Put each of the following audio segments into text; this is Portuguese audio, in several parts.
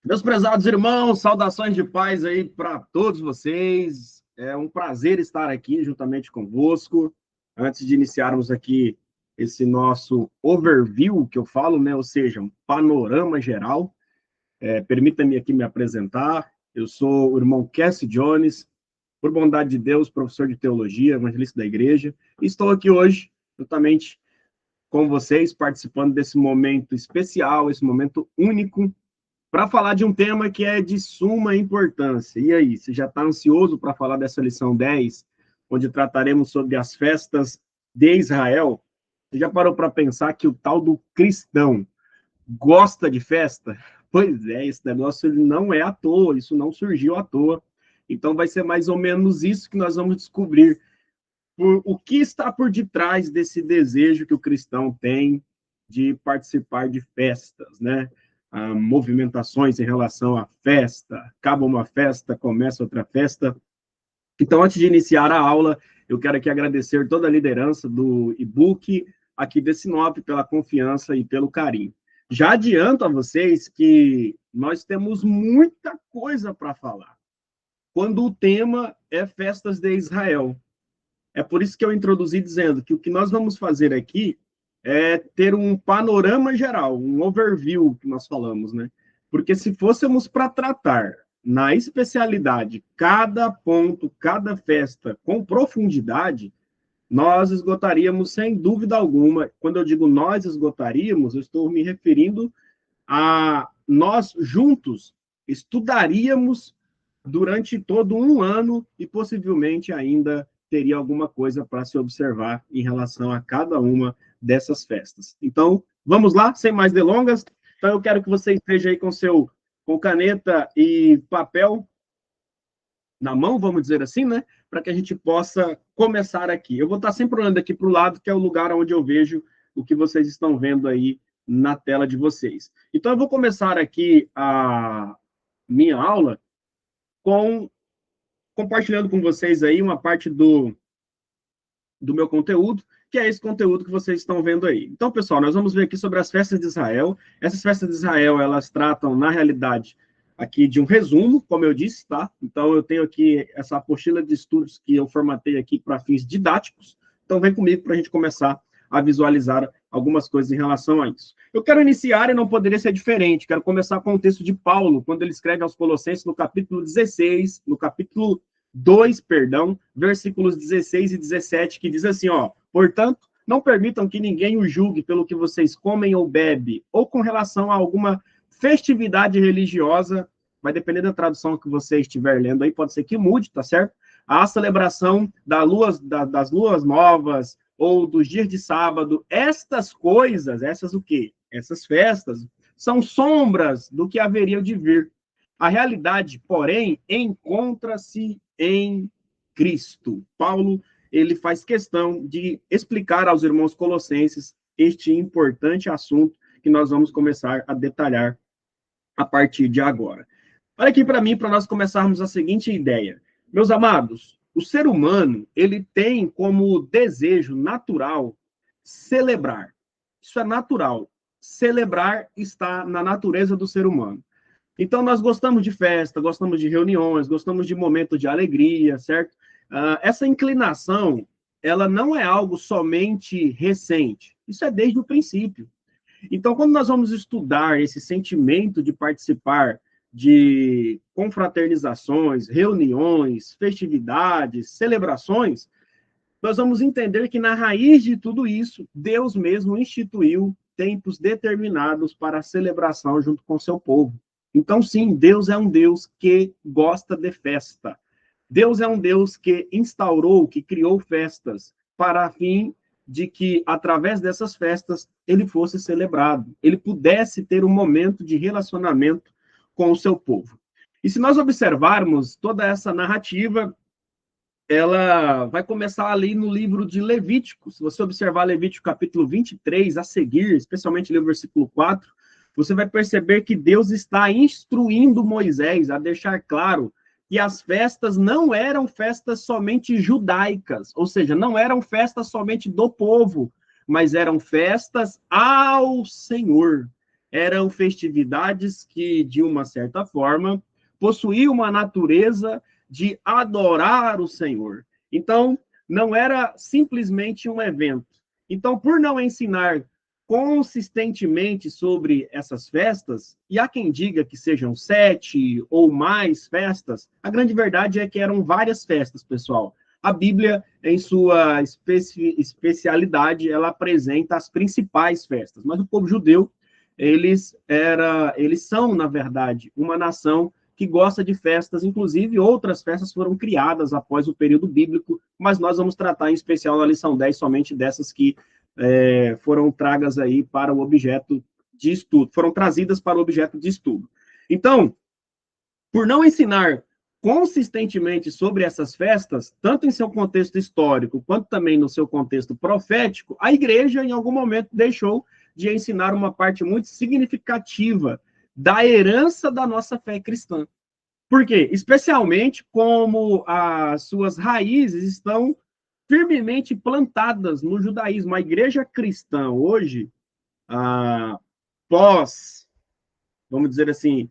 Meus prezados irmãos, saudações de paz aí para todos vocês. É um prazer estar aqui juntamente convosco. Antes de iniciarmos aqui esse nosso overview, que eu falo, né? Ou seja, um panorama geral, permita-me aqui me apresentar. Eu sou o irmão Cassie Jones, por bondade de Deus, professor de teologia, evangelista da igreja, e estou aqui hoje, juntamente com vocês, participando desse momento especial, esse momento único para falar de um tema que é de suma importância. E aí, você já está ansioso para falar dessa lição 10, onde trataremos sobre as festas de Israel? Você já parou para pensar que o tal do cristão gosta de festa? Pois é, esse negócio ele não é à toa, isso não surgiu à toa. Então vai ser mais ou menos isso que nós vamos descobrir. O que está por detrás desse desejo que o cristão tem de participar de festas, né? Movimentações em relação à festa, acaba uma festa, começa outra festa. Então, antes de iniciar a aula, eu quero aqui agradecer toda a liderança do e-book aqui desse Sinop pela confiança e pelo carinho. Já adianto a vocês que nós temos muita coisa para falar, quando o tema é festas de Israel. É por isso que eu introduzi dizendo que o que nós vamos fazer aqui é ter um panorama geral, um overview que nós falamos, né? Porque se fôssemos para tratar na especialidade cada ponto, cada festa com profundidade, nós esgotaríamos sem dúvida alguma. Quando eu digo nós esgotaríamos, eu estou me referindo a nós juntos estudaríamos durante todo um ano e possivelmente ainda teria alguma coisa para se observar em relação a cada uma dessas festas. Então, vamos lá, sem mais delongas. Então, eu quero que você esteja aí com caneta e papel na mão, vamos dizer assim, né? Para que a gente possa começar aqui. Eu vou estar sempre olhando aqui para o lado, que é o lugar onde eu vejo o que vocês estão vendo aí na tela de vocês. Então, eu vou começar aqui a minha aula com compartilhando com vocês aí uma parte do meu conteúdo, que é esse conteúdo que vocês estão vendo aí. Então, pessoal, nós vamos ver aqui sobre as festas de Israel. Essas festas de Israel, elas tratam, na realidade, aqui de um resumo, como eu disse, tá? Então, eu tenho aqui essa apostila de estudos que eu formatei aqui para fins didáticos. Então, vem comigo para a gente começar a visualizar algumas coisas em relação a isso. Eu quero iniciar e não poderia ser diferente. Quero começar com o texto de Paulo, quando ele escreve aos Colossenses, no capítulo 16, no capítulo 2, perdão, versículos 16 e 17, que diz assim, ó, portanto, não permitam que ninguém o julgue pelo que vocês comem ou bebem, ou com relação a alguma festividade religiosa, vai depender da tradução que você estiver lendo aí, pode ser que mude, tá certo? A celebração das luas novas, ou dos dias de sábado, estas coisas, essas o quê? Essas festas, são sombras do que haveria de vir. A realidade, porém, encontra-se em Cristo. Paulo, ele faz questão de explicar aos irmãos colossenses este importante assunto que nós vamos começar a detalhar a partir de agora. Olha aqui para mim, para nós começarmos a seguinte ideia. Meus amados, o ser humano, ele tem como desejo natural celebrar. Isso é natural. Celebrar está na natureza do ser humano. Então, nós gostamos de festa, gostamos de reuniões, gostamos de momentos de alegria, certo? Essa inclinação, ela não é algo somente recente. Isso é desde o princípio. Então, quando nós vamos estudar esse sentimento de participar de confraternizações, reuniões, festividades, celebrações, nós vamos entender que na raiz de tudo isso, Deus mesmo instituiu tempos determinados para a celebração junto com seu povo. Então, sim, Deus é um Deus que gosta de festa. Deus é um Deus que instaurou, que criou festas para a fim de que, através dessas festas, ele fosse celebrado, ele pudesse ter um momento de relacionamento com o seu povo. E se nós observarmos toda essa narrativa, ela vai começar ali no livro de Levítico. Se você observar Levítico capítulo 23 a seguir, especialmente no versículo 4, você vai perceber que Deus está instruindo Moisés a deixar claro que as festas não eram festas somente judaicas, ou seja, não eram festas somente do povo, mas eram festas ao Senhor. eram festividades que, de uma certa forma, possuíam uma natureza de adorar o Senhor. Então, não era simplesmente um evento. Então, por não ensinar consistentemente sobre essas festas, e há quem diga que sejam 7 ou mais festas, a grande verdade é que eram várias festas, pessoal. A Bíblia, em sua especialidade, ela apresenta as principais festas, mas o povo judeu, eles são, na verdade, uma nação que gosta de festas, inclusive outras festas foram criadas após o período bíblico, mas nós vamos tratar em especial na lição 10 somente dessas que foram tragas aí para o objeto de estudo, foram trazidas para o objeto de estudo. Então, por não ensinar consistentemente sobre essas festas, tanto em seu contexto histórico, quanto também no seu contexto profético, a igreja, em algum momento, deixou de ensinar uma parte muito significativa da herança da nossa fé cristã. Por quê? Especialmente como as suas raízes estão firmemente plantadas no judaísmo. A igreja cristã hoje, vamos dizer assim,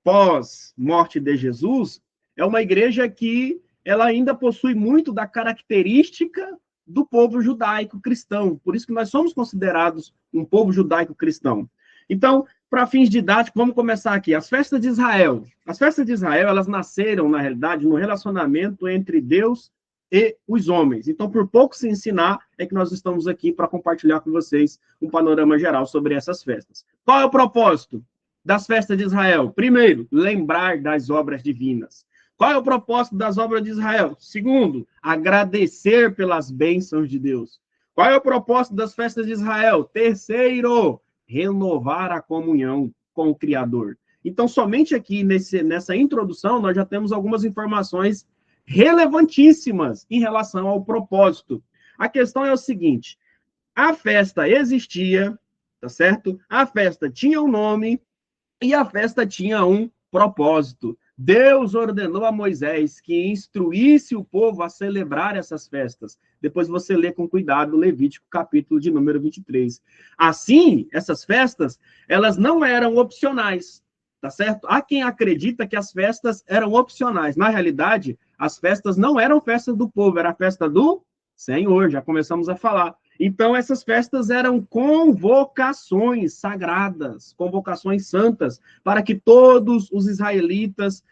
pós-morte de Jesus, é uma igreja que ela ainda possui muito da característica do povo judaico cristão. Por isso que nós somos considerados um povo judaico cristão. Então, para fins didáticos, vamos começar aqui. As festas de Israel. As festas de Israel, elas nasceram, na realidade, no relacionamento entre Deus e os homens. Então, por pouco se ensinar, é que nós estamos aqui para compartilhar com vocês um panorama geral sobre essas festas. Qual é o propósito das festas de Israel? Primeiro, lembrar das obras divinas. Qual é o propósito das obras de Israel? Segundo, agradecer pelas bênçãos de Deus. Qual é o propósito das festas de Israel? Terceiro, renovar a comunhão com o Criador. Então, somente aqui nessa introdução, nós já temos algumas informações relevantíssimas em relação ao propósito. A questão é o seguinte: a festa existia, tá certo? A festa tinha um nome e a festa tinha um propósito. Deus ordenou a Moisés que instruísse o povo a celebrar essas festas. Depois você lê com cuidado o Levítico, capítulo de número 23. Assim, essas festas, elas não eram opcionais, tá certo? Há quem acredita que as festas eram opcionais. Na realidade, as festas não eram festas do povo, era a festa do Senhor, já começamos a falar. Então, essas festas eram convocações sagradas, convocações santas, para que todos os israelitas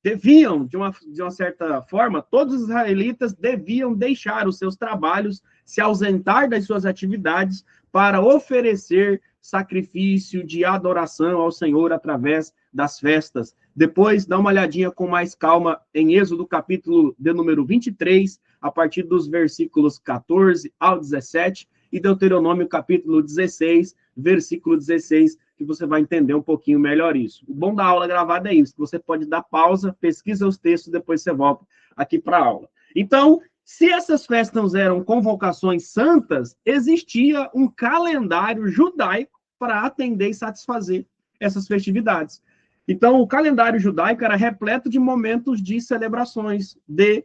deviam, de uma certa forma, todos os israelitas deviam deixar os seus trabalhos, se ausentar das suas atividades, para oferecer sacrifício de adoração ao Senhor através das festas. Depois, dá uma olhadinha com mais calma em Êxodo, capítulo de número 23, a partir dos versículos 14 ao 17, e Deuteronômio, capítulo 16, versículo 16, que você vai entender um pouquinho melhor isso. O bom da aula gravada é isso, que você pode dar pausa, pesquisa os textos, depois você volta aqui para a aula. Então, se essas festas eram convocações santas, existia um calendário judaico para atender e satisfazer essas festividades. Então, o calendário judaico era repleto de momentos de celebrações, de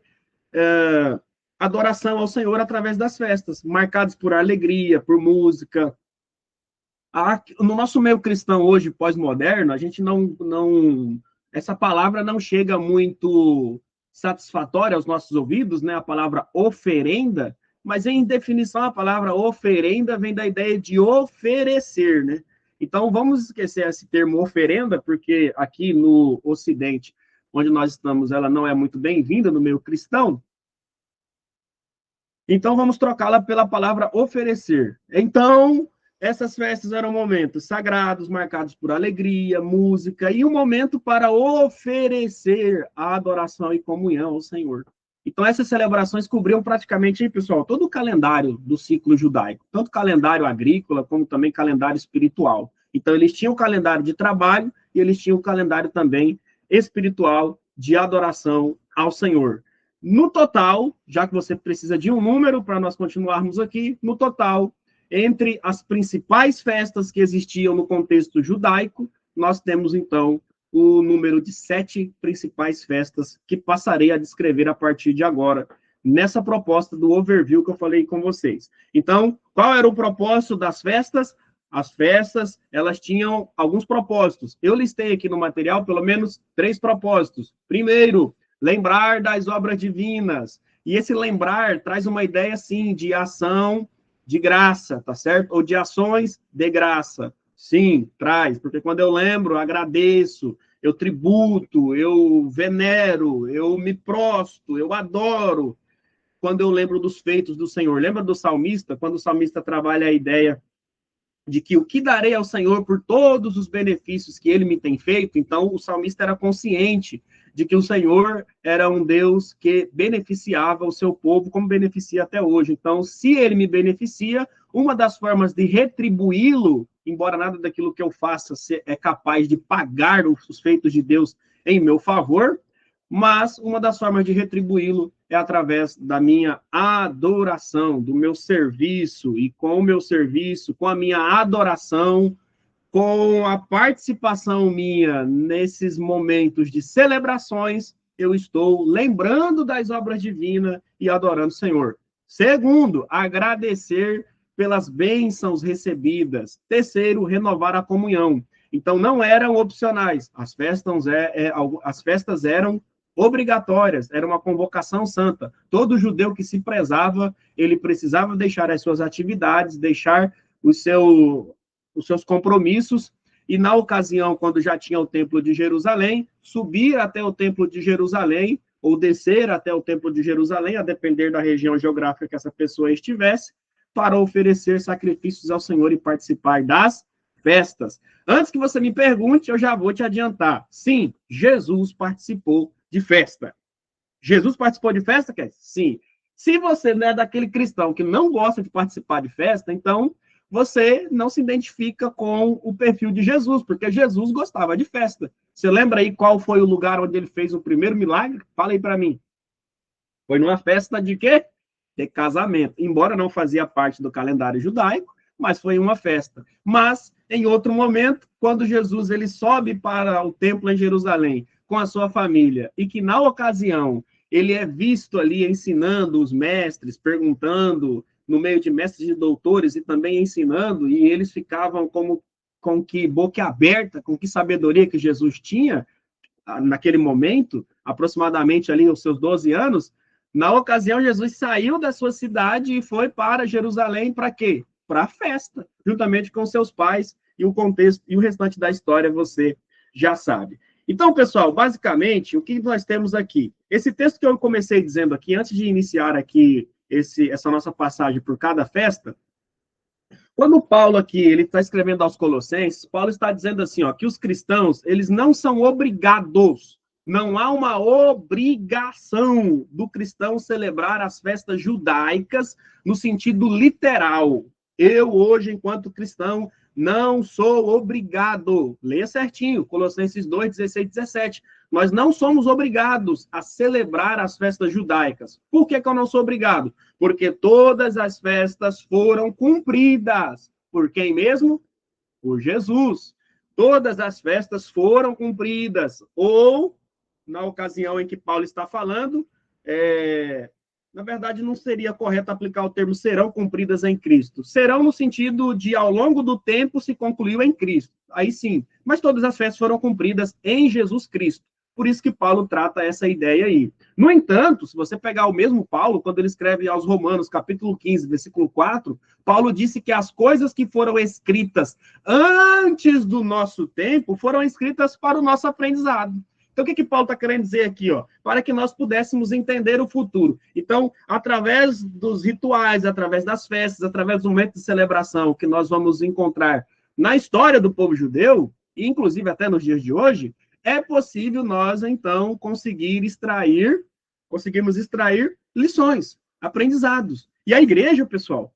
adoração ao Senhor através das festas, marcados por alegria, por música. No nosso meio cristão hoje, pós-moderno, a gente essa palavra não chega muito satisfatória aos nossos ouvidos, né? A palavra oferenda, mas em definição a palavra oferenda vem da ideia de oferecer, né? Então vamos esquecer esse termo oferenda, porque aqui no Ocidente, onde nós estamos, ela não é muito bem-vinda no meio cristão. Então vamos trocá-la pela palavra oferecer. Então, essas festas eram momentos sagrados, marcados por alegria, música, e um momento para oferecer a adoração e comunhão ao Senhor. Então, essas celebrações cobriam praticamente, pessoal, todo o calendário do ciclo judaico, tanto calendário agrícola, como também calendário espiritual. Então, eles tinham o calendário de trabalho e eles tinham o calendário também espiritual de adoração ao Senhor. No total, já que você precisa de um número para nós continuarmos aqui, no total, entre as principais festas que existiam no contexto judaico, nós temos, então, o número de 7 principais festas que passarei a descrever a partir de agora, nessa proposta do overview que eu falei com vocês. Então, qual era o propósito das festas? as festas, elas tinham alguns propósitos. Eu listei aqui no material pelo menos 3 propósitos. Primeiro, lembrar das obras divinas. E esse lembrar traz uma ideia, sim, de ação de graça, tá certo? Ou de ações de graça. Sim, traz, porque quando eu lembro, eu agradeço, eu tributo, eu venero, eu me prosto, eu adoro. Quando eu lembro dos feitos do Senhor. Lembra do salmista? Quando o salmista trabalha a ideia de que o que darei ao Senhor por todos os benefícios que ele me tem feito, então o salmista era consciente de que o Senhor era um Deus que beneficiava o seu povo, como beneficia até hoje. Então, se ele me beneficia, uma das formas de retribuí-lo, embora nada daquilo que eu faça é capaz de pagar os feitos de Deus em meu favor, mas uma das formas de retribuí-lo é através da minha adoração, do meu serviço, e com o meu serviço, com a minha adoração, com a participação minha nesses momentos de celebrações, eu estou lembrando das obras divinas e adorando o Senhor. Segundo, agradecer pelas bênçãos recebidas. Terceiro, renovar a comunhão. Então, não eram opcionais. As festas eram obrigatórias, era uma convocação santa. Todo judeu que se prezava, ele precisava deixar as suas atividades, deixar os seus compromissos, e na ocasião, quando já tinha o Templo de Jerusalém, subir até o Templo de Jerusalém, ou descer até o Templo de Jerusalém, a depender da região geográfica que essa pessoa estivesse, para oferecer sacrifícios ao Senhor e participar das festas. Antes que você me pergunte, eu já vou te adiantar. Sim, Jesus participou de festa. Jesus participou de festa, Kézia? Sim. Se você não é daquele cristão que não gosta de participar de festa, então você não se identifica com o perfil de Jesus, porque Jesus gostava de festa. Você lembra aí qual foi o lugar onde ele fez o primeiro milagre? Fala aí para mim. Foi numa festa de quê? De casamento. Embora não fazia parte do calendário judaico, mas foi uma festa. Mas, em outro momento, quando Jesus ele sobe para o templo em Jerusalém com a sua família, e que na ocasião ele é visto ali ensinando os mestres, perguntando no meio de mestres e doutores, e também ensinando, e eles ficavam como com que boca aberta, com que sabedoria que Jesus tinha naquele momento, aproximadamente ali aos seus 12 anos. Na ocasião, Jesus saiu da sua cidade e foi para Jerusalém para quê? Para a festa, juntamente com seus pais, e o contexto e o restante da história você já sabe. Então, pessoal, basicamente, o que nós temos aqui? Esse texto que eu comecei dizendo aqui, antes de iniciar aqui essa nossa passagem por cada festa, quando Paulo aqui ele está escrevendo aos Colossenses, Paulo está dizendo assim, ó, que os cristãos eles não são obrigados, não há uma obrigação do cristão celebrar as festas judaicas no sentido literal. Eu hoje, enquanto cristão, não sou obrigado. Leia certinho, Colossenses 2, 16 e 17. Nós não somos obrigados a celebrar as festas judaicas. Por que eu não sou obrigado? Porque todas as festas foram cumpridas. Por quem mesmo? Por Jesus. Todas as festas foram cumpridas. Ou, na ocasião em que Paulo está falando, na verdade, não seria correto aplicar o termo serão cumpridas em Cristo. Serão no sentido de, ao longo do tempo, se concluiu em Cristo. Aí sim. Mas todas as festas foram cumpridas em Jesus Cristo. Por isso que Paulo trata essa ideia aí. No entanto, se você pegar o mesmo Paulo, quando ele escreve aos Romanos, capítulo 15, versículo 4, Paulo disse que as coisas que foram escritas antes do nosso tempo foram escritas para o nosso aprendizado. Então, o que Paulo está querendo dizer aqui? Ó? Para que nós pudéssemos entender o futuro. Então, através dos rituais, através das festas, através do momento de celebração que nós vamos encontrar na história do povo judeu, e inclusive até nos dias de hoje, é possível nós, então, conseguirmos extrair lições, aprendizados. E a igreja, pessoal,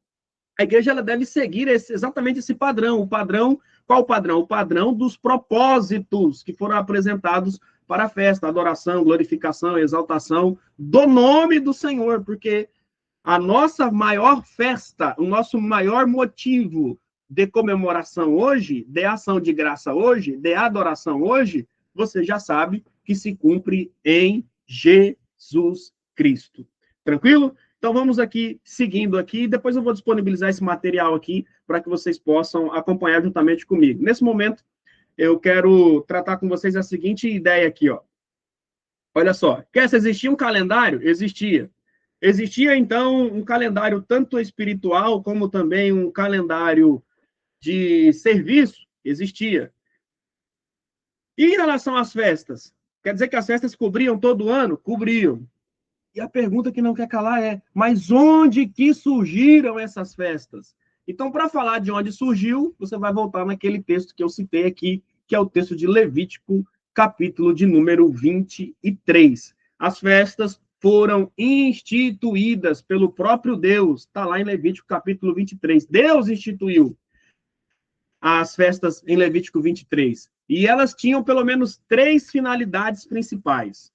a igreja ela deve seguir exatamente esse padrão. O padrão, qual o padrão? O padrão dos propósitos que foram apresentados para a festa, adoração, glorificação, exaltação do nome do Senhor, porque a nossa maior festa, o nosso maior motivo de comemoração hoje, de ação de graça hoje, de adoração hoje, você já sabe que se cumpre em Jesus Cristo. Tranquilo? Então, vamos aqui, seguindo aqui, depois eu vou disponibilizar esse material aqui para que vocês possam acompanhar juntamente comigo. Nesse momento, eu quero tratar com vocês a seguinte ideia aqui, ó. Olha só, quer se existia um calendário? Existia. Existia, então, um calendário tanto espiritual como também um calendário de serviço? Existia. E em relação às festas? Quer dizer que as festas cobriam todo ano? Cobriam. E a pergunta que não quer calar é, mas onde que surgiram essas festas? Então, para falar de onde surgiu, você vai voltar naquele texto que eu citei aqui, que é o texto de Levítico, capítulo de número 23. As festas foram instituídas pelo próprio Deus. Está lá em Levítico, capítulo 23. Deus instituiu as festas em Levítico 23. E elas tinham pelo menos 3 finalidades principais.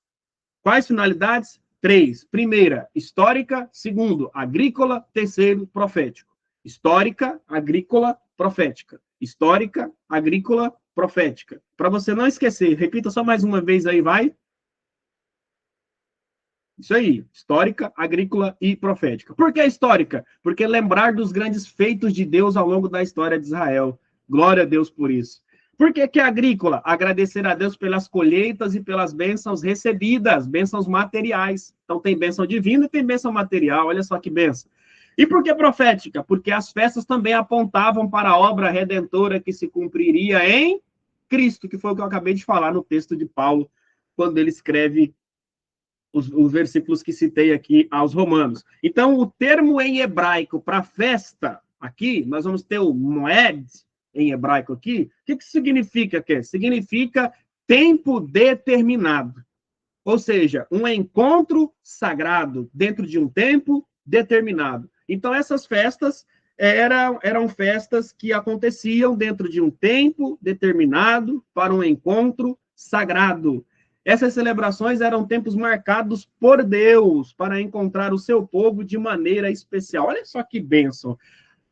Quais finalidades? 3. Primeira, histórica. Segundo, agrícola. Terceiro, profético. Histórica, agrícola, profética. Histórica, agrícola, profética. Para você não esquecer, repita só mais uma vez aí, vai. Isso aí, histórica, agrícola e profética. Por que histórica? Porque lembrar dos grandes feitos de Deus ao longo da história de Israel. Glória a Deus por isso. Por que é agrícola? Agradecer a Deus pelas colheitas e pelas bênçãos recebidas, bênçãos materiais. Então tem bênção divina e tem bênção material, olha só que bênção. E por que profética? Porque as festas também apontavam para a obra redentora que se cumpriria em Cristo, que foi o que eu acabei de falar no texto de Paulo, quando ele escreve os versículos que citei aqui aos Romanos. Então, o termo em hebraico para festa, aqui, nós vamos ter o moed, em hebraico aqui. O que significa? Significa tempo determinado. Ou seja, um encontro sagrado dentro de um tempo determinado. Então, essas festas eram festas que aconteciam dentro de um tempo determinado para um encontro sagrado. Essas celebrações eram tempos marcados por Deus para encontrar o seu povo de maneira especial. Olha só que bênção.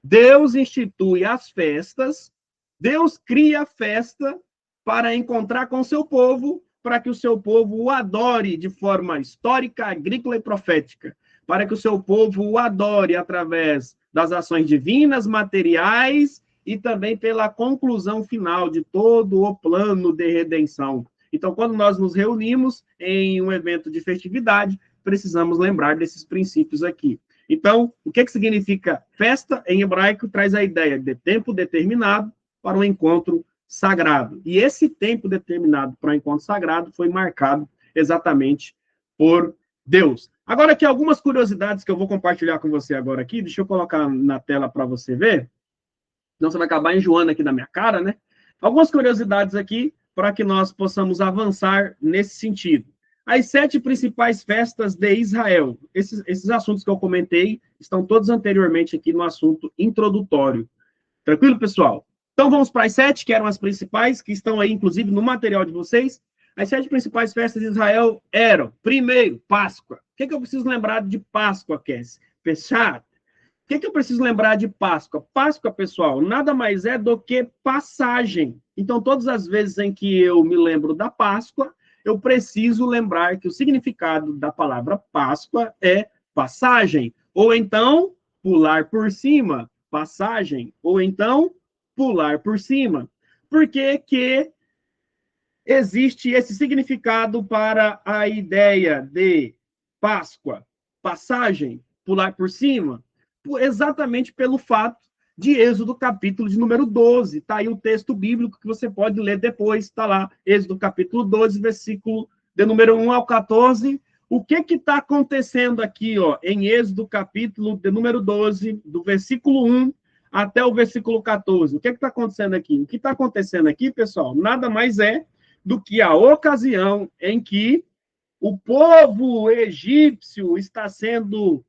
Deus institui as festas, Deus cria a festa para encontrar com o seu povo, para que o seu povo o adore de forma histórica, agrícola e profética, para que o seu povo o adore através das ações divinas, materiais e também pela conclusão final de todo o plano de redenção. Então, quando nós nos reunimos em um evento de festividade, precisamos lembrar desses princípios aqui. Então, o que significa festa em hebraico? Traz a ideia de tempo determinado para um encontro sagrado. E esse tempo determinado para um encontro sagrado foi marcado exatamente por Deus. Agora, aqui algumas curiosidades que eu vou compartilhar com você agora aqui. Deixa eu colocar na tela para você ver. Senão você vai acabar enjoando aqui da minha cara, né? Algumas curiosidades aqui para que nós possamos avançar nesse sentido. As 7 principais festas de Israel. Esses assuntos que eu comentei estão todos anteriormente aqui no assunto introdutório. Tranquilo, pessoal? Então, vamos para as 7, que eram as principais, que estão aí, inclusive, no material de vocês. As 7 principais festas de Israel eram, primeiro, Páscoa. O que eu preciso lembrar de Páscoa, Cassie? Fechado? O que eu preciso lembrar de Páscoa? Páscoa, pessoal, nada mais é do que passagem. Então, todas as vezes em que eu me lembro da Páscoa, eu preciso lembrar que o significado da palavra Páscoa é passagem. Ou então, pular por cima, passagem. Ou então, pular por cima. Por que que existe esse significado para a ideia de Páscoa? Passagem, pular por cima? Exatamente pelo fato de Êxodo, capítulo de número 12. Está aí o texto bíblico que você pode ler depois. Está lá, Êxodo, capítulo 12, versículo de número 1 ao 14. O que está acontecendo aqui, ó, em Êxodo, capítulo de número 12, do versículo 1 até o versículo 14? O que está acontecendo aqui? O que está acontecendo aqui, pessoal, nada mais é do que a ocasião em que o povo egípcio está sendo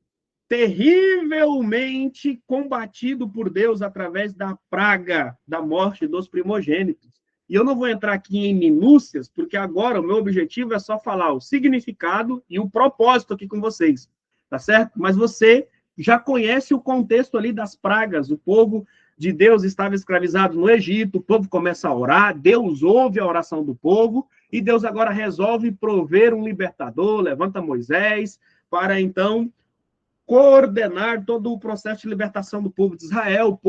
terrivelmente combatido por Deus através da praga da morte dos primogênitos. E eu não vou entrar aqui em minúcias, porque agora o meu objetivo é só falar o significado e o propósito aqui com vocês, tá certo? Mas você já conhece o contexto ali das pragas. O povo de Deus estava escravizado no Egito, o povo começa a orar, Deus ouve a oração do povo, e Deus agora resolve prover um libertador, levanta Moisés, para então coordenar todo o processo de libertação do povo de Israel,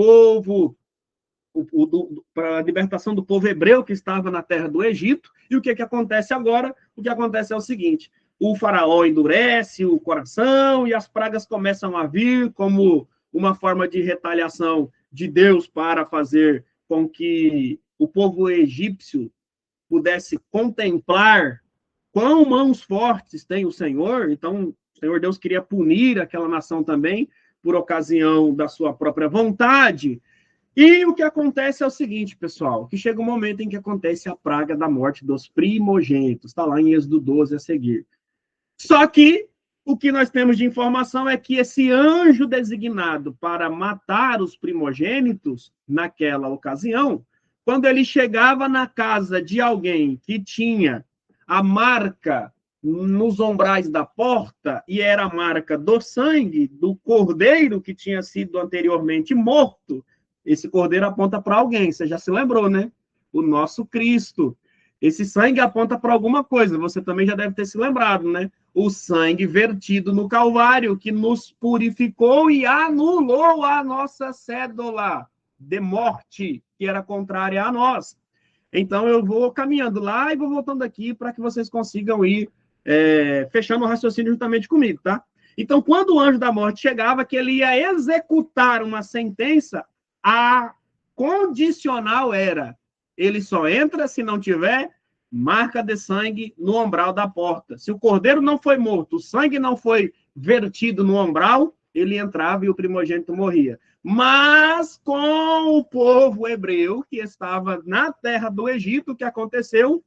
para a libertação do povo hebreu que estava na terra do Egito. E o que acontece agora? O que acontece é o seguinte: o faraó endurece o coração e as pragas começam a vir como uma forma de retaliação de Deus para fazer com que o povo egípcio pudesse contemplar quão mãos fortes tem o Senhor. Então, o Senhor Deus queria punir aquela nação também por ocasião da sua própria vontade. E o que acontece é o seguinte, pessoal, que chega um momento em que acontece a praga da morte dos primogênitos. Está lá em Êxodo 12 a seguir. Só que o que nós temos de informação é que esse anjo designado para matar os primogênitos, naquela ocasião, quando ele chegava na casa de alguém que tinha a marca nos ombrais da porta, e era a marca do sangue do cordeiro que tinha sido anteriormente morto, esse cordeiro aponta para alguém, você já se lembrou, né? O nosso Cristo. Esse sangue aponta para alguma coisa, você também já deve ter se lembrado, né? O sangue vertido no Calvário, que nos purificou e anulou a nossa cédula de morte, que era contrária a nós. Então, eu vou caminhando lá e vou voltando aqui para que vocês consigam ir fechando o raciocínio juntamente comigo, tá? Então, quando o anjo da morte chegava, que ele ia executar uma sentença, a condicional era: ele só entra se não tiver marca de sangue no umbral da porta. Se o cordeiro não foi morto, o sangue não foi vertido no umbral, ele entrava e o primogênito morria. Mas com o povo hebreu que estava na terra do Egito, o que aconteceu?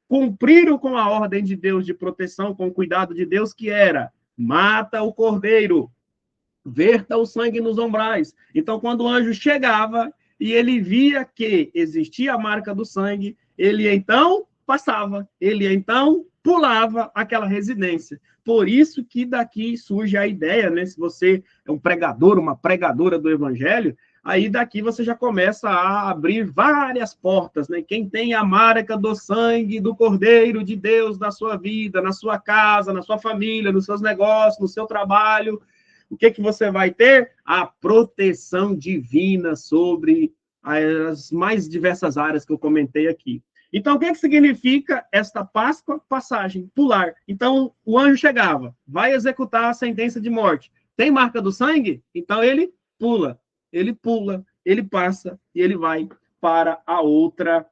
Cumpriram com a ordem de Deus de proteção, com o cuidado de Deus, que era: mata o cordeiro, verta o sangue nos umbrais. Então, quando o anjo chegava e ele via que existia a marca do sangue, ele então passava, ele então pulava aquela residência. Por isso que daqui surge a ideia, né? Se você é um pregador, uma pregadora do evangelho, aí daqui você já começa a abrir várias portas, né? Quem tem a marca do sangue do Cordeiro de Deus na sua vida, na sua casa, na sua família, nos seus negócios, no seu trabalho, o que você vai ter? A proteção divina sobre as mais diversas áreas que eu comentei aqui. Então, o que significa esta Páscoa? Passagem, pular. Então, o anjo chegava, vai executar a sentença de morte. Tem marca do sangue? Então, ele pula, ele passa e ele vai para outra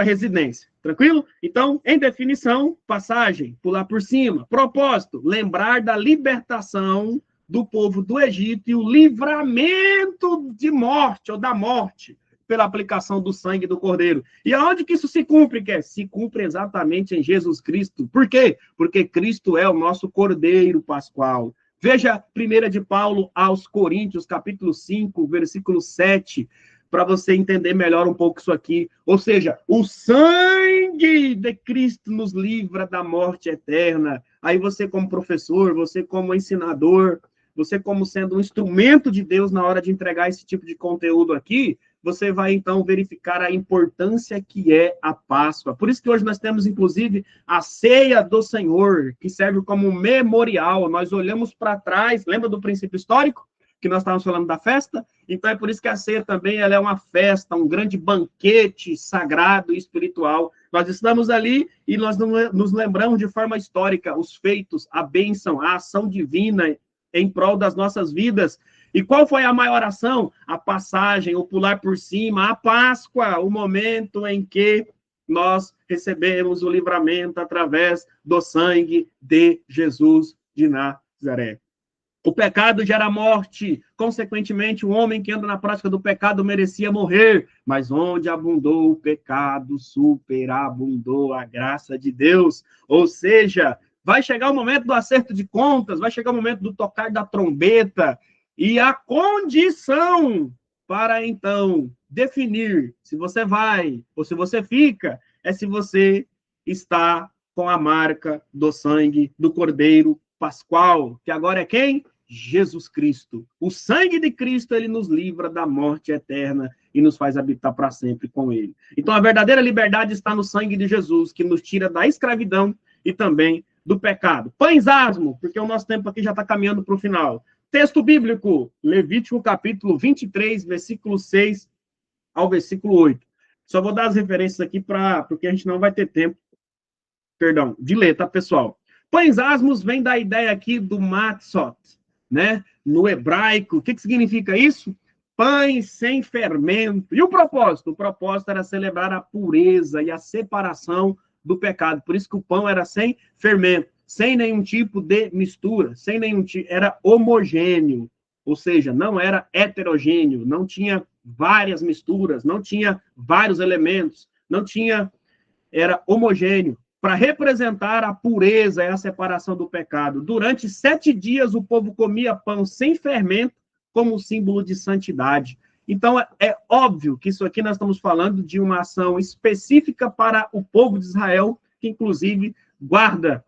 residência. Tranquilo? Então, em definição, passagem, pular por cima. Propósito, lembrar da libertação do povo do Egito e o livramento de morte ou da morte pela aplicação do sangue do Cordeiro. E aonde que isso se cumpre, Ké? Se cumpre exatamente em Jesus Cristo. Por quê? Porque Cristo é o nosso Cordeiro Pascual. Veja 1 de Paulo aos Coríntios, capítulo 5, versículo 7, para você entender melhor um pouco isso aqui. Ou seja, o sangue de Cristo nos livra da morte eterna. Aí você como professor, você como ensinador, você como sendo um instrumento de Deus na hora de entregar esse tipo de conteúdo aqui, você vai, então, verificar a importância que é a Páscoa. Por isso que hoje nós temos, inclusive, a Ceia do Senhor, que serve como memorial. Nós olhamos para trás, lembra do princípio histórico? Que nós estávamos falando da festa? Então, é por isso que a ceia também ela é uma festa, um grande banquete sagrado e espiritual. Nós estamos ali e nós nos lembramos de forma histórica os feitos, a bênção, a ação divina em prol das nossas vidas. E qual foi a maior ação? A passagem, o pular por cima, a Páscoa, o momento em que nós recebemos o livramento através do sangue de Jesus de Nazaré. O pecado gera morte, consequentemente, o homem que anda na prática do pecado merecia morrer, mas onde abundou o pecado, superabundou a graça de Deus. Ou seja, vai chegar o momento do acerto de contas, vai chegar o momento do tocar da trombeta, e a condição para, então, definir se você vai ou se você fica, é se você está com a marca do sangue do Cordeiro Pascual, que agora é quem? Jesus Cristo. O sangue de Cristo, ele nos livra da morte eterna e nos faz habitar para sempre com ele. Então, a verdadeira liberdade está no sangue de Jesus, que nos tira da escravidão e também do pecado. Pães asmo, porque o nosso tempo aqui já está caminhando para o final. Texto bíblico, Levítico capítulo 23, versículo 6 ao versículo 8. Só vou dar as referências aqui porque a gente não vai ter tempo, perdão, de ler, tá, pessoal? Pães asmos vem da ideia aqui do matzot, né? No hebraico, o que significa isso? Pães sem fermento. E o propósito? O propósito era celebrar a pureza e a separação do pecado. Por isso que o pão era sem fermento, sem nenhum tipo de mistura, sem nenhum tipo, era homogêneo, ou seja, não era heterogêneo, não tinha várias misturas, não tinha vários elementos, não tinha, era homogêneo, para representar a pureza e a separação do pecado. Durante 7 dias o povo comia pão sem fermento, como símbolo de santidade. Então, é óbvio que isso aqui nós estamos falando de uma ação específica para o povo de Israel, que inclusive guarda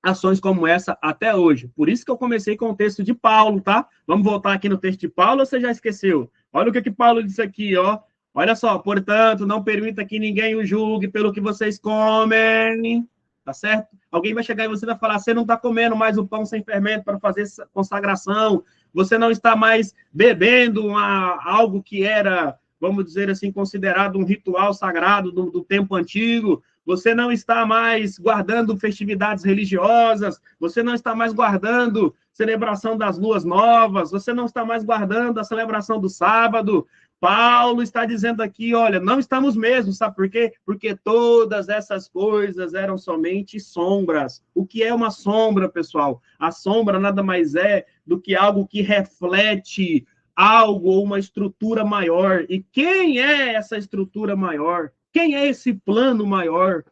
ações como essa até hoje. Por isso que eu comecei com o texto de Paulo, tá? Vamos voltar aqui no texto de Paulo, ou você já esqueceu? Olha o que Paulo disse aqui, ó. Olha só, portanto, não permita que ninguém o julgue pelo que vocês comem, tá certo? Alguém vai chegar e você vai falar, você não está comendo mais o pão sem fermento para fazer essa consagração, você não está mais bebendo algo que era, vamos dizer assim, considerado um ritual sagrado do tempo antigo, você não está mais guardando festividades religiosas, você não está mais guardando celebração das luas novas, você não está mais guardando a celebração do sábado. Paulo está dizendo aqui, olha, não estamos mesmo, sabe por quê? Porque todas essas coisas eram somente sombras. O que é uma sombra, pessoal? A sombra nada mais é do que algo que reflete algo ou uma estrutura maior. E quem é essa estrutura maior? Quem é esse plano maior?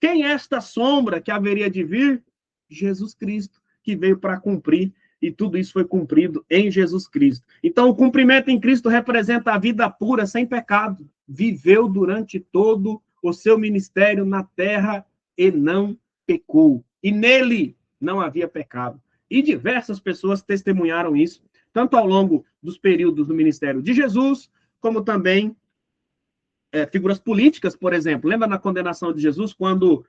Quem é esta sombra que haveria de vir? Jesus Cristo, que veio para cumprir, e tudo isso foi cumprido em Jesus Cristo. Então, o cumprimento em Cristo representa a vida pura, sem pecado. Viveu durante todo o seu ministério na terra e não pecou. E nele não havia pecado. E diversas pessoas testemunharam isso, tanto ao longo dos períodos do ministério de Jesus, como também figuras políticas, por exemplo. Lembra na condenação de Jesus, quando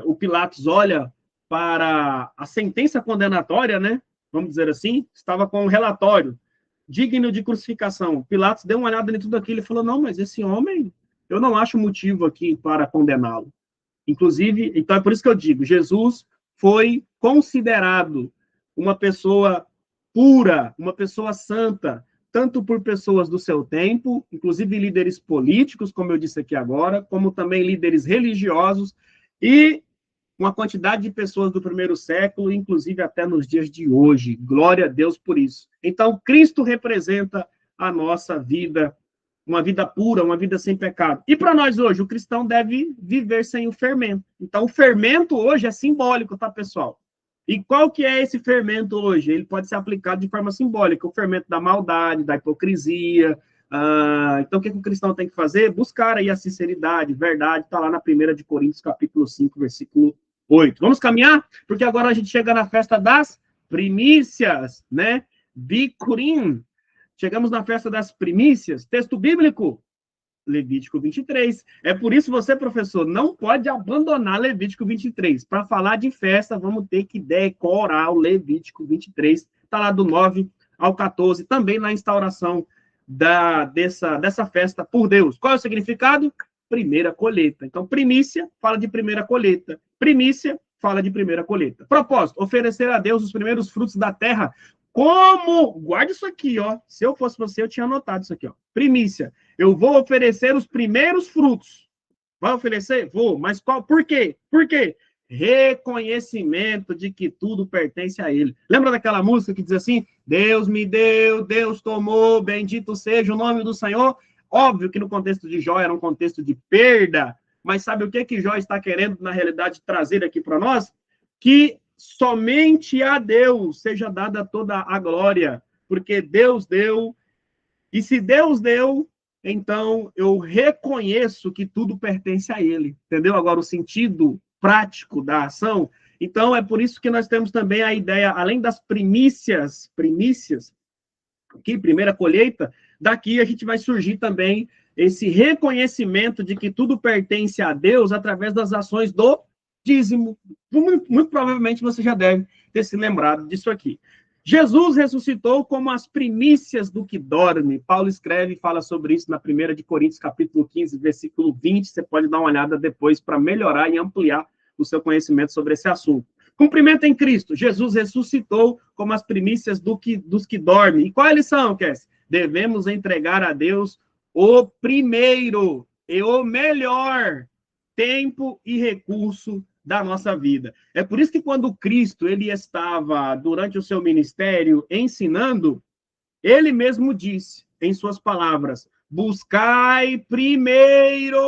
o Pilatos olha para a sentença condenatória, né? Vamos dizer assim, estava com um relatório digno de crucificação. Pilatos deu uma olhada em tudo aquilo e falou, não, mas esse homem, eu não acho motivo aqui para condená-lo. Inclusive, então é por isso que eu digo, Jesus foi considerado uma pessoa pura, uma pessoa santa, tanto por pessoas do seu tempo, inclusive líderes políticos, como eu disse aqui agora, como também líderes religiosos, e uma quantidade de pessoas do primeiro século, inclusive até nos dias de hoje. Glória a Deus por isso. Então, Cristo representa a nossa vida, uma vida pura, uma vida sem pecado. E para nós hoje, o cristão deve viver sem o fermento. Então, o fermento hoje é simbólico, tá, pessoal? E qual que é esse fermento hoje? Ele pode ser aplicado de forma simbólica, o fermento da maldade, da hipocrisia. Então, o que o cristão tem que fazer? Buscar aí a sinceridade, verdade, está lá na 1 de Coríntios, capítulo 5, versículo 8. Vamos caminhar? Porque agora a gente chega na festa das primícias, né? Bicurim. Chegamos na festa das primícias. Texto bíblico, Levítico 23. É por isso você, professor, não pode abandonar Levítico 23. Para falar de festa, vamos ter que decorar o Levítico 23. Está lá do 9 ao 14, também na instauração dessa festa por Deus. Qual é o significado? Primeira colheita. Então, primícia fala de primeira colheita. Primícia fala de primeira colheita. Propósito, oferecer a Deus os primeiros frutos da terra. Como? Guarde isso aqui, ó. Se eu fosse você, eu tinha anotado isso aqui, ó. Primícia. Eu vou oferecer os primeiros frutos. Vai oferecer? Vou. Mas qual? Por quê? Por quê? Reconhecimento de que tudo pertence a ele. Lembra daquela música que diz assim? Deus me deu, Deus tomou, bendito seja o nome do Senhor. Óbvio que no contexto de Jó era um contexto de perda, mas sabe o que Jó está querendo, na realidade, trazer aqui para nós? Que somente a Deus seja dada toda a glória, porque Deus deu, e se Deus deu, então eu reconheço que tudo pertence a Ele, entendeu? Agora, o sentido prático da ação. Então, é por isso que nós temos também a ideia, além das primícias, aqui, primeira colheita, daqui a gente vai surgir também esse reconhecimento de que tudo pertence a Deus através das ações do dízimo. Muito provavelmente você já deve ter se lembrado disso aqui. Jesus ressuscitou como as primícias do que dorme. Paulo escreve e fala sobre isso na 1 de Coríntios, capítulo 15, versículo 20. Você pode dar uma olhada depois para melhorar e ampliar o seu conhecimento sobre esse assunto. Cumprimento em Cristo. Jesus ressuscitou como as primícias dos que dormem. E qual é a lição, Kess? Devemos entregar a Deus o primeiro e o melhor tempo e recurso da nossa vida. É por isso que quando Cristo ele estava, durante o seu ministério, ensinando, ele mesmo disse, em suas palavras, buscai primeiro.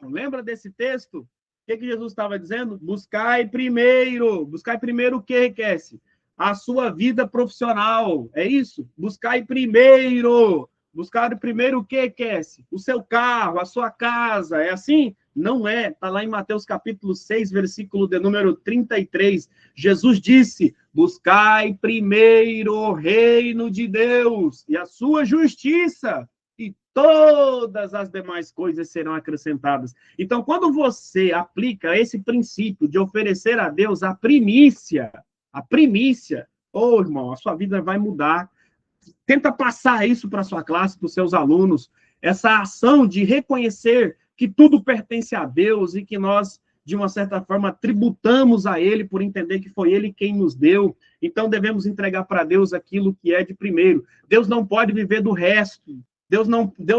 Lembra desse texto? O que Jesus estava dizendo? Buscai primeiro. Buscai primeiro o que, Kessi? A sua vida profissional. É isso? Buscai primeiro. Buscar primeiro o que, Kessi? O seu carro, a sua casa. É assim? Não é. Está lá em Mateus capítulo 6, versículo de número 33. Jesus disse, buscai primeiro o reino de Deus e a sua justiça, e todas as demais coisas serão acrescentadas. Então, quando você aplica esse princípio de oferecer a Deus a primícia, ô irmão, a sua vida vai mudar. Tenta passar isso para a sua classe, para os seus alunos, essa ação de reconhecer que tudo pertence a Deus e que nós, de uma certa forma, tributamos a Ele por entender que foi Ele quem nos deu. Então, devemos entregar para Deus aquilo que é de primeiro. Deus não pode viver do resto. Deus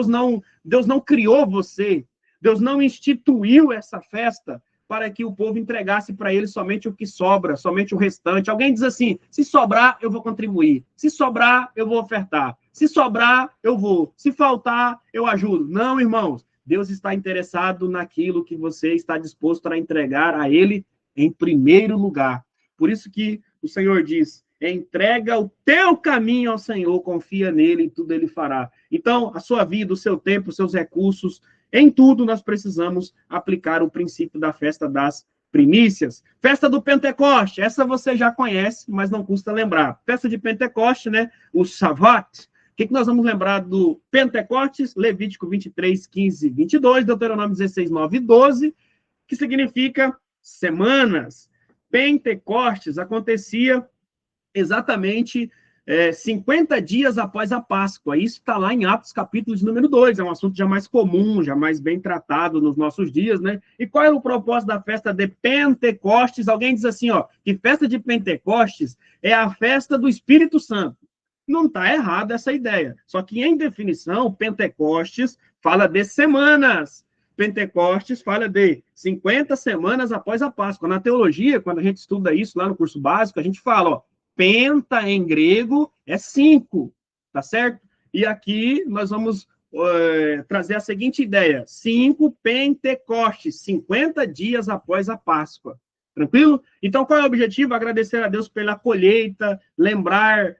não criou você. Deus não instituiu essa festa para que o povo entregasse para ele somente o que sobra, somente o restante. Alguém diz assim, se sobrar, eu vou contribuir. Se sobrar, eu vou ofertar. Se sobrar, eu vou. Se faltar, eu ajudo. Não, irmãos. Deus está interessado naquilo que você está disposto a entregar a Ele em primeiro lugar. Por isso que o Senhor diz, entrega o teu caminho ao Senhor, confia nele e tudo Ele fará. Então, a sua vida, o seu tempo, os seus recursos, em tudo nós precisamos aplicar o princípio da festa das primícias. Festa do Pentecoste, essa você já conhece, mas não custa lembrar. Festa de Pentecoste, né? O Shavuot. O que nós vamos lembrar do Pentecostes? Levítico 23, 15, 22, Deuteronômio 16, 9 e 12, que significa semanas. Pentecostes acontecia exatamente 50 dias após a Páscoa. Isso está lá em Atos, capítulo de número 2. É um assunto já mais comum, já mais bem tratado nos nossos dias, né? E qual é o propósito da festa de Pentecostes? Alguém diz assim, ó, que festa de Pentecostes é a festa do Espírito Santo. Não está errada essa ideia. Só que, em definição, Pentecostes fala de semanas. Pentecostes fala de 50 semanas após a Páscoa. Na teologia, quando a gente estuda isso lá no curso básico, a gente fala, ó, penta em grego é 5, tá certo? E aqui nós vamos trazer a seguinte ideia: 5 Pentecostes, 50 dias após a Páscoa. Tranquilo? Então, qual é o objetivo? Agradecer a Deus pela colheita, lembrar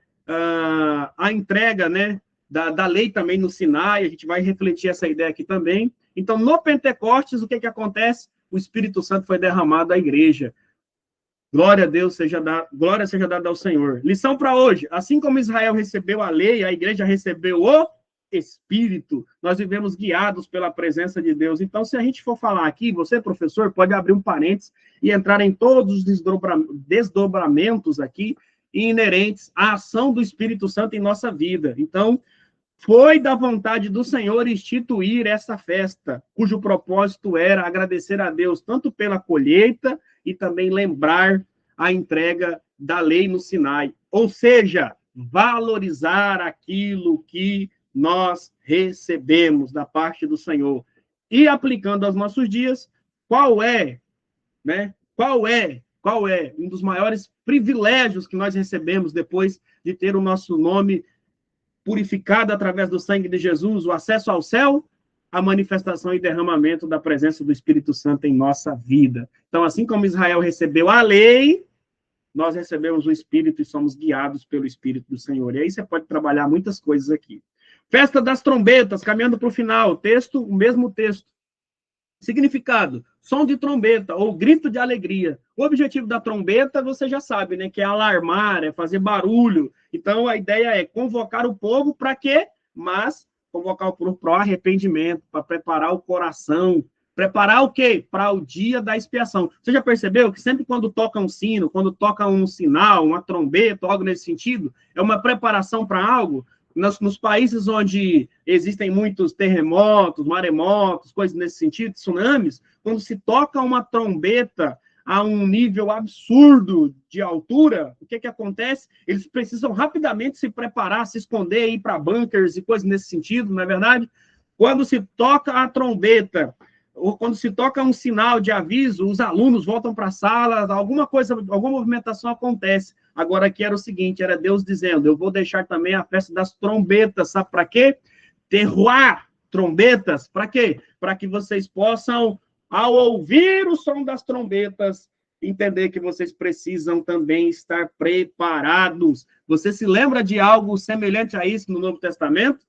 a entrega, né, da lei também no Sinai. A gente vai refletir essa ideia aqui também. Então, no Pentecostes, o que acontece? O Espírito Santo foi derramado à igreja. Glória a Deus, glória seja dada ao Senhor. Lição para hoje. Assim como Israel recebeu a lei, a igreja recebeu o Espírito. Nós vivemos guiados pela presença de Deus. Então, se a gente for falar aqui, você, professor, pode abrir um parênteses e entrar em todos os desdobramentos aqui inerentes à ação do Espírito Santo em nossa vida. Então, foi da vontade do Senhor instituir essa festa, cujo propósito era agradecer a Deus tanto pela colheita e também lembrar a entrega da lei no Sinai. Ou seja, valorizar aquilo que nós recebemos da parte do Senhor. E aplicando aos nossos dias, qual é um dos maiores privilégios que nós recebemos depois de ter o nosso nome purificado através do sangue de Jesus, o acesso ao céu, a manifestação e derramamento da presença do Espírito Santo em nossa vida. Então, assim como Israel recebeu a lei, nós recebemos o Espírito e somos guiados pelo Espírito do Senhor. E aí você pode trabalhar muitas coisas aqui. Festa das trombetas, caminhando para o final, texto, o mesmo texto. Significado, som de trombeta ou grito de alegria. O objetivo da trombeta, você já sabe, né? Que é alarmar, é fazer barulho. Então, a ideia é convocar o povo para quê? Mas convocar o povo para o arrependimento, para preparar o coração Preparar o quê? Para o dia da expiação. Você já percebeu que sempre quando toca um sino, quando toca um sinal, uma trombeta, algo nesse sentido, é uma preparação para algo? Nos países onde existem muitos terremotos, maremotos, coisas nesse sentido, tsunamis, quando se toca uma trombeta a um nível absurdo de altura, o que acontece? Eles precisam rapidamente se preparar, se esconder, ir para bunkers e coisas nesse sentido, não é verdade? Quando se toca a trombeta, ou quando se toca um sinal de aviso, os alunos voltam para a sala, alguma coisa, alguma movimentação acontece. Agora aqui era o seguinte, era Deus dizendo, eu vou deixar também a festa das trombetas, sabe para quê? Terroir trombetas, para quê? Para que vocês possam, ao ouvir o som das trombetas, entender que vocês precisam também estar preparados. Você se lembra de algo semelhante a isso no Novo Testamento?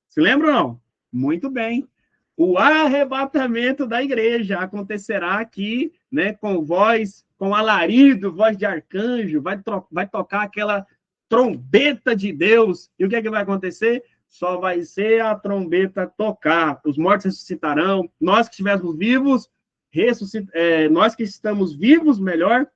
Se lembra ou não? Muito bem. O arrebatamento da igreja acontecerá aqui, né, com voz, com alarido, voz de arcanjo, vai tocar aquela trombeta de Deus. E o que é que vai acontecer? Só vai ser a trombeta tocar. Os mortos ressuscitarão. Nós que estivermos vivos, nós que estamos vivos, melhor,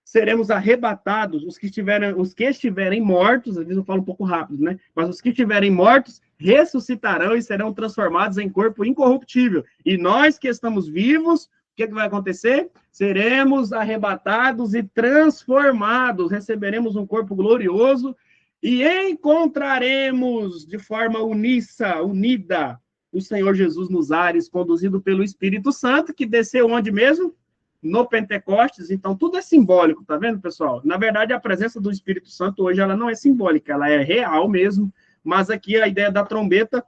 seremos arrebatados. Os que estiverem mortos, às vezes eu falo um pouco rápido, né? Mas os que estiverem mortos ressuscitarão e serão transformados em corpo incorruptível. E nós que estamos vivos, o que vai acontecer? Seremos arrebatados e transformados, receberemos um corpo glorioso e encontraremos de forma unida, o Senhor Jesus nos ares, conduzido pelo Espírito Santo, que desceu onde mesmo? No Pentecostes. Então, tudo é simbólico, tá vendo, pessoal? Na verdade, a presença do Espírito Santo hoje, ela não é simbólica, ela é real mesmo, mas aqui a ideia da trombeta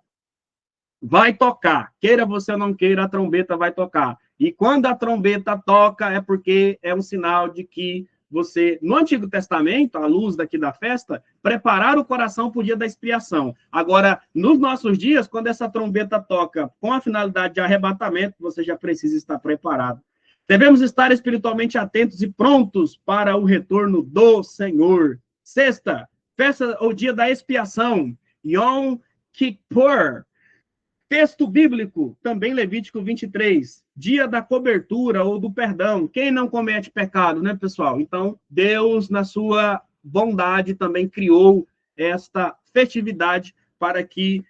vai tocar. Queira você ou não queira, a trombeta vai tocar. E quando a trombeta toca, é porque é um sinal de que você, no Antigo Testamento, à luz daqui da festa, preparar o coração para o dia da expiação. Agora, nos nossos dias, quando essa trombeta toca com a finalidade de arrebatamento, você já precisa estar preparado. Devemos estar espiritualmente atentos e prontos para o retorno do Senhor. Sexta, festa ou dia da expiação, Yom Kippur. Texto bíblico, também Levítico 23, dia da cobertura ou do perdão. Quem não comete pecado, né, pessoal? Então, Deus, na sua bondade, também criou esta festividade para que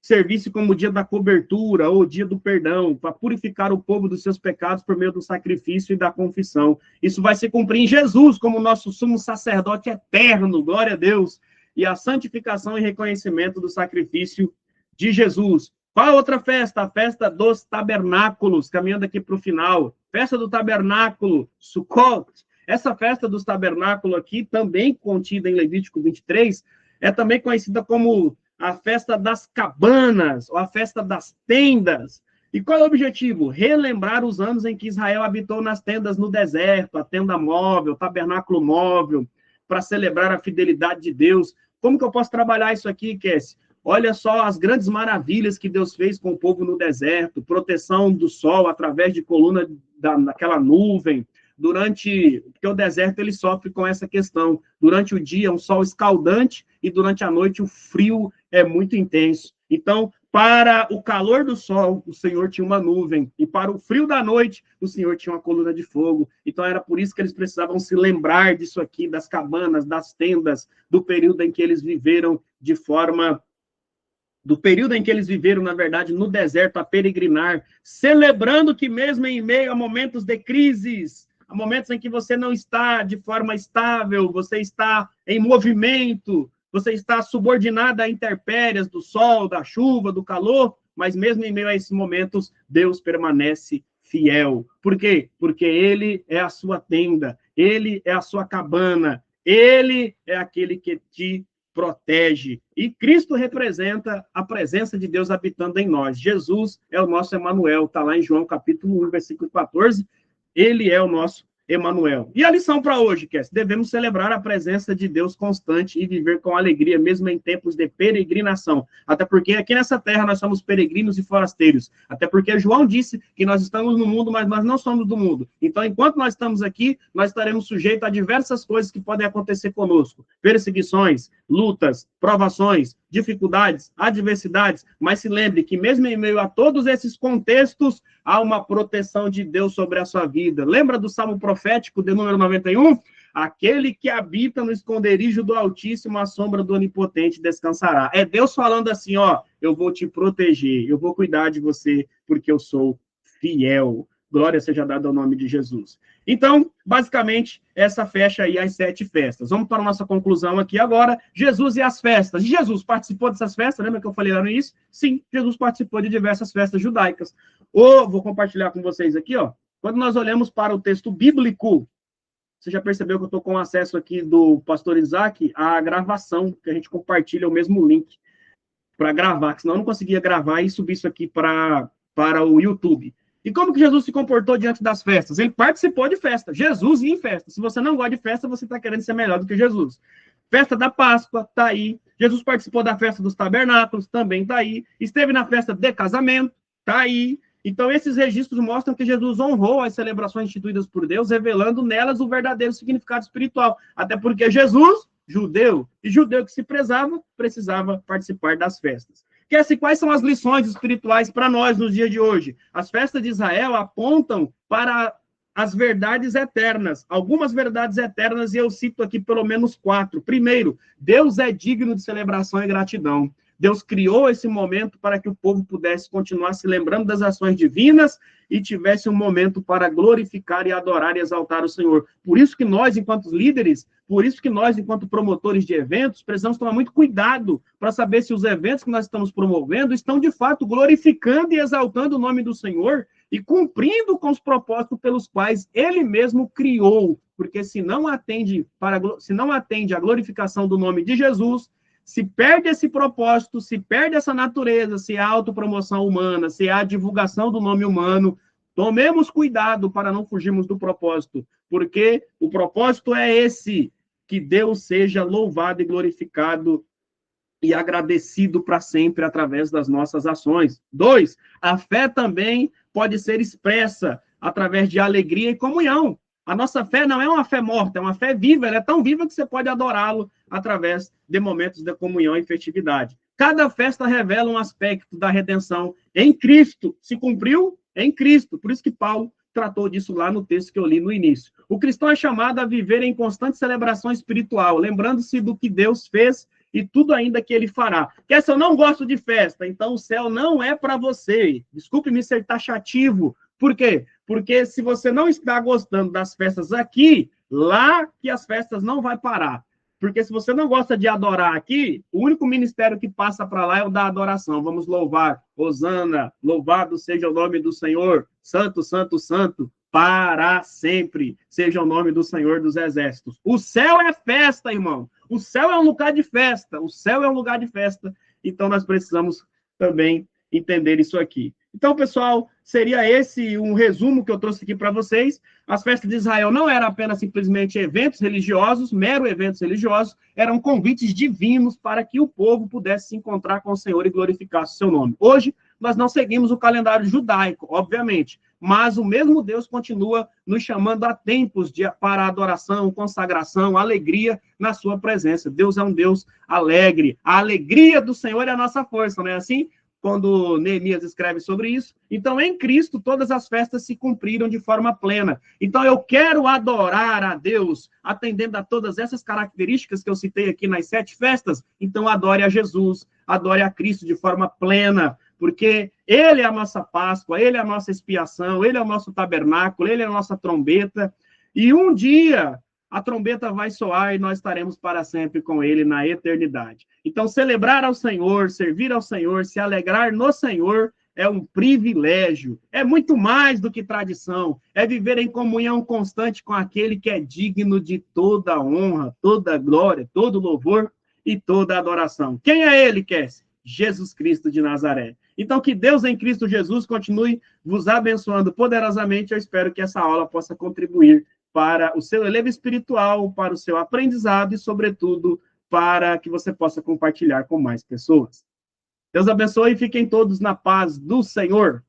servisse como dia da cobertura ou dia do perdão, para purificar o povo dos seus pecados por meio do sacrifício e da confissão. Isso vai se cumprir em Jesus como nosso sumo sacerdote eterno, glória a Deus, e a santificação e reconhecimento do sacrifício de Jesus. Qual a outra festa? A festa dos tabernáculos, caminhando aqui para o final. Festa do tabernáculo, Sukkot. Essa festa dos tabernáculos aqui, também contida em Levítico 23, é também conhecida como a festa das cabanas, ou a festa das tendas. E qual é o objetivo? Relembrar os anos em que Israel habitou nas tendas no deserto, a tenda móvel, o tabernáculo móvel, para celebrar a fidelidade de Deus. Como que eu posso trabalhar isso aqui, Cassie? Olha só as grandes maravilhas que Deus fez com o povo no deserto, proteção do sol através de coluna daquela nuvem, porque o deserto ele sofre com essa questão. Durante o dia, um sol escaldante, e durante a noite, o frio é muito intenso. Então, para o calor do sol, o Senhor tinha uma nuvem, e para o frio da noite, o Senhor tinha uma coluna de fogo. Então, era por isso que eles precisavam se lembrar disso aqui, das cabanas, das tendas, do período em que eles viveram na verdade, no deserto, a peregrinar, celebrando que mesmo em meio a momentos de crises, a momentos em que você não está de forma estável, você está em movimento, você está subordinado a intempéries do sol, da chuva, do calor, mas mesmo em meio a esses momentos, Deus permanece fiel. Por quê? Porque Ele é a sua tenda, Ele é a sua cabana, Ele é aquele que te protege. E Cristo representa a presença de Deus habitando em nós. Jesus é o nosso Emanuel, está lá em João capítulo 1, versículo 14. Ele é o nosso Emanuel. E a lição para hoje, Kess? Devemos celebrar a presença de Deus constante e viver com alegria, mesmo em tempos de peregrinação. Até porque aqui nessa terra nós somos peregrinos e forasteiros. Até porque João disse que nós estamos no mundo, mas nós não somos do mundo. Então, enquanto nós estamos aqui, nós estaremos sujeitos a diversas coisas que podem acontecer conosco. Perseguições, lutas, provações, dificuldades, adversidades. Mas se lembre que mesmo em meio a todos esses contextos, há uma proteção de Deus sobre a sua vida. Lembra do Salmo profético de número 91? Aquele que habita no esconderijo do Altíssimo, à sombra do Onipotente descansará. É Deus falando assim, ó, eu vou te proteger, eu vou cuidar de você, porque eu sou fiel. Glória seja dada ao nome de Jesus. Então, basicamente, essa fecha aí as 7 festas. Vamos para a nossa conclusão aqui agora. Jesus e as festas. Jesus participou dessas festas, lembra que eu falei lá no início? Sim, Jesus participou de diversas festas judaicas. Vou compartilhar com vocês aqui, ó. Quando nós olhamos para o texto bíblico, você já percebeu que eu estou com acesso aqui do pastor Isaac à gravação, que a gente compartilha o mesmo link para gravar, que senão eu não conseguia gravar e subir isso aqui para o YouTube. E como que Jesus se comportou diante das festas? Ele participou de festa. Jesus ia em festa. Se você não gosta de festa, você está querendo ser melhor do que Jesus. Festa da Páscoa, está aí. Jesus participou da festa dos tabernáculos, também está aí. Esteve na festa de casamento, está aí. Então, esses registros mostram que Jesus honrou as celebrações instituídas por Deus, revelando nelas o verdadeiro significado espiritual. Até porque Jesus, judeu, e judeu que se prezava, precisava participar das festas. Quais são as lições espirituais para nós nos dias de hoje? As festas de Israel apontam para as verdades eternas, algumas verdades eternas, e eu cito aqui pelo menos 4. Primeiro, Deus é digno de celebração e gratidão. Deus criou esse momento para que o povo pudesse continuar se lembrando das ações divinas e tivesse um momento para glorificar e adorar e exaltar o Senhor. Por isso que nós, enquanto líderes, por isso que nós, enquanto promotores de eventos, precisamos tomar muito cuidado para saber se os eventos que nós estamos promovendo estão, de fato, glorificando e exaltando o nome do Senhor e cumprindo com os propósitos pelos quais Ele mesmo criou. Porque se não atende à glorificação do nome de Jesus, se perde esse propósito, se perde essa natureza, se há autopromoção humana, se há divulgação do nome humano, tomemos cuidado para não fugirmos do propósito, porque o propósito é esse, que Deus seja louvado e glorificado e agradecido para sempre através das nossas ações. 2, a fé também pode ser expressa através de alegria e comunhão. A nossa fé não é uma fé morta, é uma fé viva, ela é tão viva que você pode adorá-lo através de momentos de comunhão e festividade. Cada festa revela um aspecto da redenção em Cristo. Se cumpriu em Cristo. Por isso que Paulo tratou disso lá no texto que eu li no início. O cristão é chamado a viver em constante celebração espiritual, lembrando-se do que Deus fez e tudo ainda que ele fará. Se eu não gosto de festa, então o céu não é para você. Desculpe-me ser taxativo. Por quê? Porque se você não está gostando das festas aqui, lá que as festas não vai parar. Porque se você não gosta de adorar aqui, o único ministério que passa para lá é o da adoração. Vamos louvar. Hosana, louvado seja o nome do Senhor. Santo, santo, santo, para sempre seja o nome do Senhor dos Exércitos. O céu é festa, irmão. O céu é um lugar de festa. O céu é um lugar de festa. Então, nós precisamos também entender isso aqui. Então, pessoal, seria esse um resumo que eu trouxe aqui para vocês. As festas de Israel não eram apenas simplesmente eventos religiosos, mero eventos religiosos, eram convites divinos para que o povo pudesse se encontrar com o Senhor e glorificar o seu nome. Hoje, nós não seguimos o calendário judaico, obviamente, mas o mesmo Deus continua nos chamando a tempos para adoração, consagração, alegria na sua presença. Deus é um Deus alegre. A alegria do Senhor é a nossa força, não é assim? Quando Neemias escreve sobre isso. Então, em Cristo, todas as festas se cumpriram de forma plena. Então, eu quero adorar a Deus, atendendo a todas essas características que eu citei aqui nas 7 festas. Então, adore a Jesus, adore a Cristo de forma plena, porque Ele é a nossa Páscoa, Ele é a nossa expiação, Ele é o nosso tabernáculo, Ele é a nossa trombeta. E um dia a trombeta vai soar e nós estaremos para sempre com Ele na eternidade. Então, celebrar ao Senhor, servir ao Senhor, se alegrar no Senhor é um privilégio. É muito mais do que tradição. É viver em comunhão constante com aquele que é digno de toda honra, toda glória, todo louvor e toda adoração. Quem é Ele, Kessi? Jesus Cristo de Nazaré. Então, que Deus em Cristo Jesus continue vos abençoando poderosamente. Eu espero que essa aula possa contribuir para o seu elevo espiritual, para o seu aprendizado e, sobretudo, para que você possa compartilhar com mais pessoas. Deus abençoe e fiquem todos na paz do Senhor.